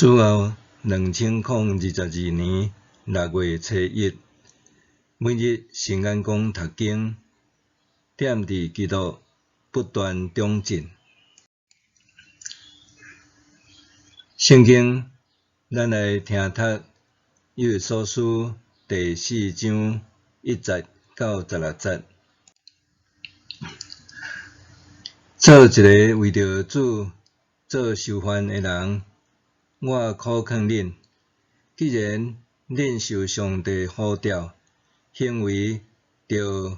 主后2022年6月初1，每日圣眼光读经，点伫基督不断长进。圣经，咱来听读以弗所书第4章1节到16节。做一个为着主做受犯的人，我考劝恁：既然恁受上帝呼召，行为就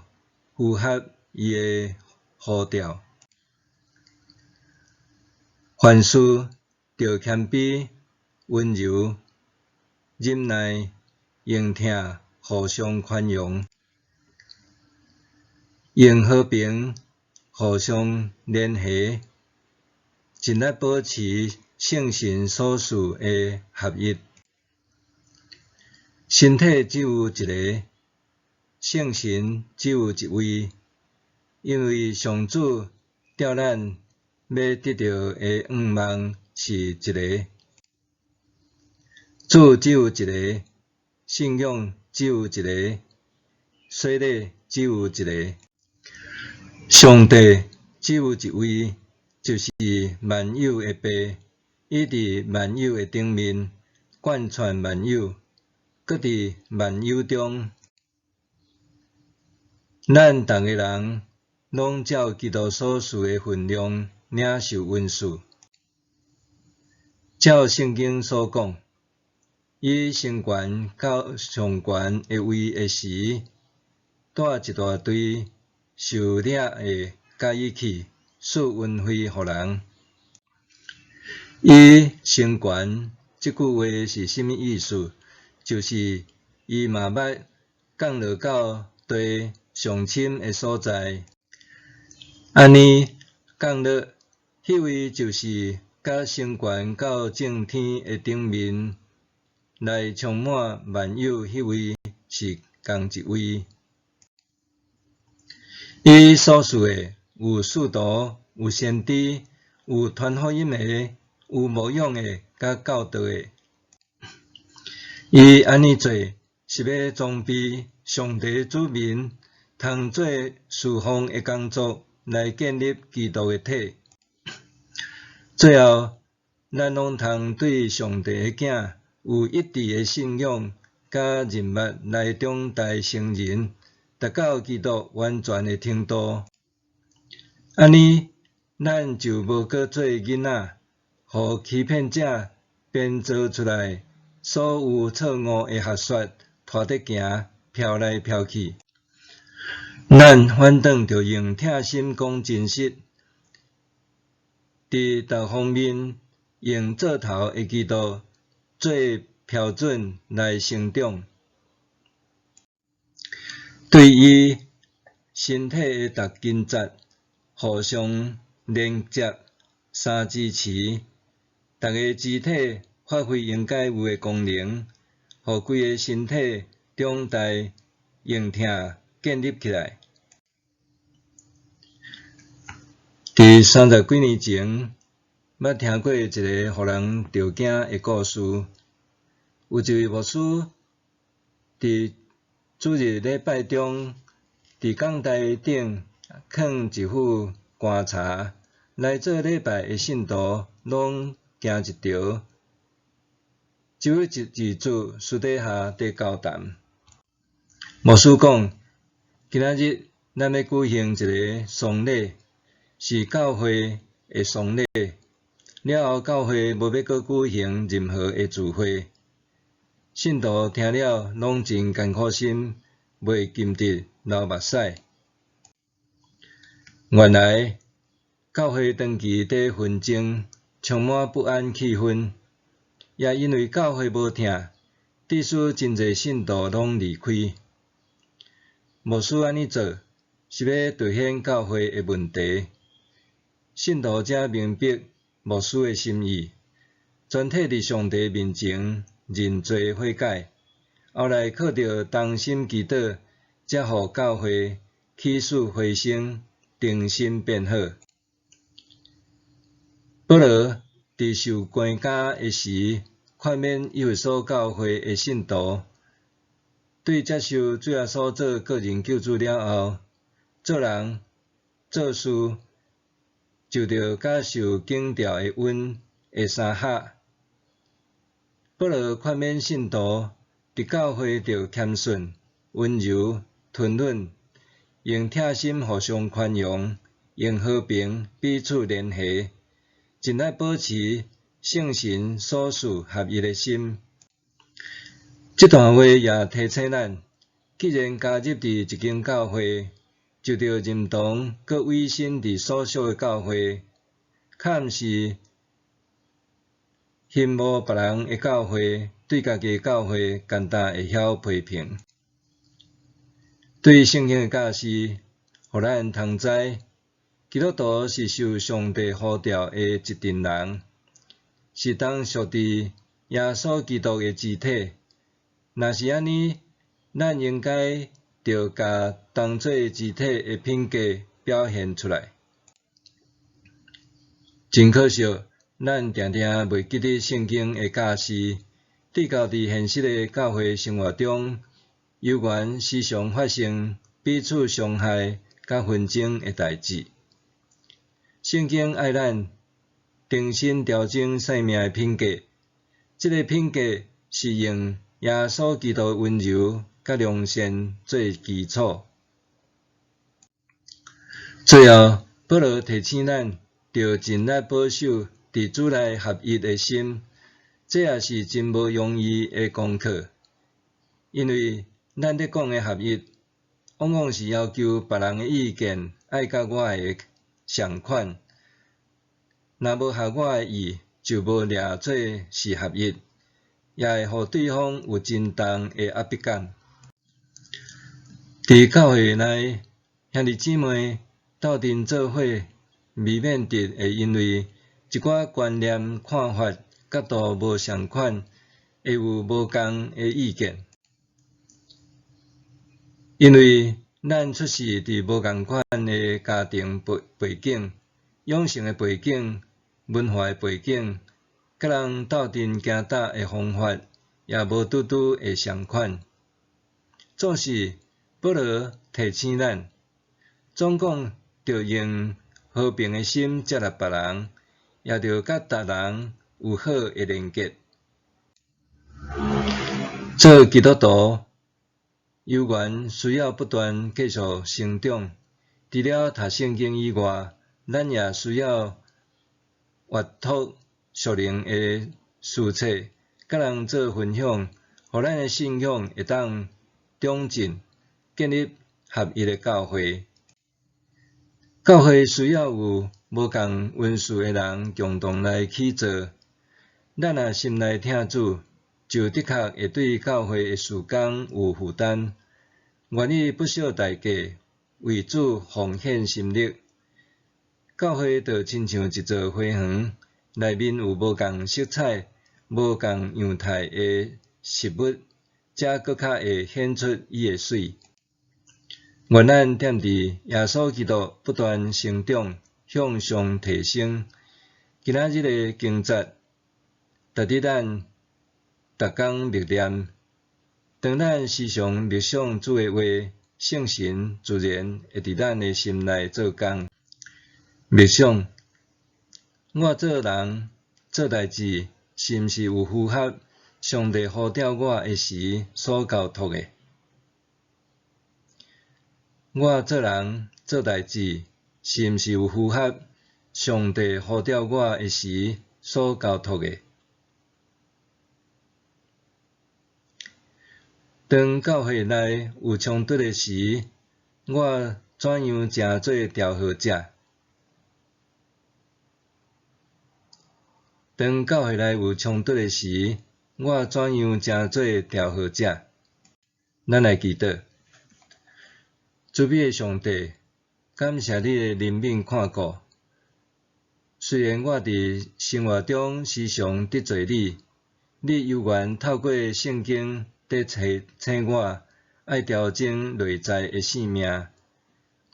符合伊的呼召。凡事就谦卑、温柔、忍耐、用疼，互相宽容，用和平互相联系，尽力保持圣神所赐的合一。身体只有一个，圣神只有一位，因为上主召咱要得到的愿望是一个，主只有一个，信仰只有一个，洗礼只有一个，上帝只有一位，就是万有的爸，伊伫万有的顶面，贯穿万有，搁伫万有中。咱逐个人拢照基督所赐的分量领受恩赐。照圣经所讲，伊升悬到上悬的位的时，带一大堆受掠的甲伊去，赐恩惠互人。伊升悬即句话是甚物意思？就是伊嘛捌降落到地上深的所在，安尼降落，迄位就是甲升悬到正天的顶面来充满万有，迄位是同一位。伊所赐的有使徒，有先知，有传福音的，有牧养的，甲教导的。伊安尼做，是要装备上帝子民，通做侍奉的工作，来建立基督的体。最后，咱拢通对上帝的囝有一致的信仰，甲认捌来长大成人，达到基督完全的程度。安尼，咱就无搁做囡仔，互欺骗者编造出来所有错误的学说，拖得行，飘来飘去。咱反倒着用贴心讲真实，伫逐方面用做头的基督做标准来成长。对于身体的逐筋节互相连接、相支持，逐个肢体发挥应该有的功能，互规个身体长大用疼建立起来。伫30几年前，捌听过一个互人着惊的故事。有一位牧师伫主日礼拜中，伫讲台顶放一副棺柴，来做礼拜的信徒拢行一条，只有一字私底下伫交谈。牧师讲，今仔日咱要举行一个丧礼，是教会的丧礼。了后，教会无要搁举行任何的聚会。信徒听了拢真艰苦心，袂禁得流目屎。原来，教会长期伫纷争，充满不安气氛，也因为教会无疼，致使真侪信徒拢离开。牧师安尼做，是要凸显教会的问题。信徒才明白牧师的心意，全体伫上帝面前认罪悔改，后来靠着同心祈祷，才互教会起死回生，重新变好。保罗伫受关押的时，宽免以弗所教会的信徒，对接受主耶稣做个人救主了后，做人做事就着甲受警调的恩会相合。保罗宽免信徒伫教会着谦逊、温柔、吞忍，用贴心互相宽容，用和平彼此联系，尽力保持圣神所赐合一的心。这段话也提醒咱，既然加入伫一间教会，就着认同佮委身伫所属的教会，较毋是羡慕别人的教会，对家己的教会简单会晓批评。对圣经的教示，互咱通知，基督徒是受上帝呼召的一群人，是当属伫耶稣基督的肢体。若是安尼，咱应该着甲当做肢体的品格表现出来。真可惜，咱常常袂记得圣经的教示，对到伫现实的教会生活中，有缘时常发生彼此伤害甲纷争的代志。圣经爱咱重新调整生命的品格，这个品格是用耶稣基督温柔甲良善做基础。最后，保罗提醒咱，着尽力保守伫主内合一的心，这也是真无容易的功课。因为咱咧讲的合一，往往是要求别人的意见爱甲我的相款，若无合我的意，就无掠做是合一，也会互对方有真重的压迫感。伫教会内，兄弟姊妹斗阵做伙，未免得会因为一寡观念、看法、角度无相款，会有无共的意见。因为咱出世伫无共款的家庭背景、养成的背景、文化的背景，甲人斗阵行踏的方法，也无拄拄会相款。总是保罗提醒咱，总讲着用和平的心接纳别人，也着甲逐人有好的连结。做基督徒，有缘需要不断继续成长。除了读圣经以外，咱也需要阅读属灵的书册，甲人做分享，互咱的信仰会当长进，建立合一的教会。教会需要有无共温顺的人共同来起造。咱若心内听主，就的确会对教会的事工有负担，愿意不惜代价为主奉献心力。教会就亲像一座花园，内面有无共色彩、无共样态的事物，才搁较会显出伊的水。愿咱踮伫耶稣基督不断成长，向上提升。今仔日的经节，值得咱逐工默念。当咱时常默想主的话，圣神自然会伫咱的心内做工。默想，我做人做代志，是毋是有符合上帝呼召我的时所交托的？我做人做代志，是毋是有符合上帝呼召我的时所交托的？当教会内有冲突的时，我怎样正做调和者？当教会内有冲突的时，我怎样正做调和者？咱来祈祷。主美的上帝，感谢你的怜悯看顾。虽然我伫生活中时常得罪你，你犹原透过圣经在醒我，爱调整内在的性命，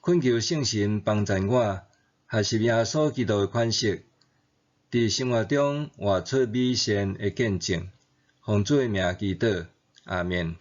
恳求圣神帮助我，学习耶稣基督的款式，伫生活中活出美善的见证。奉主的名祈祷，阿面。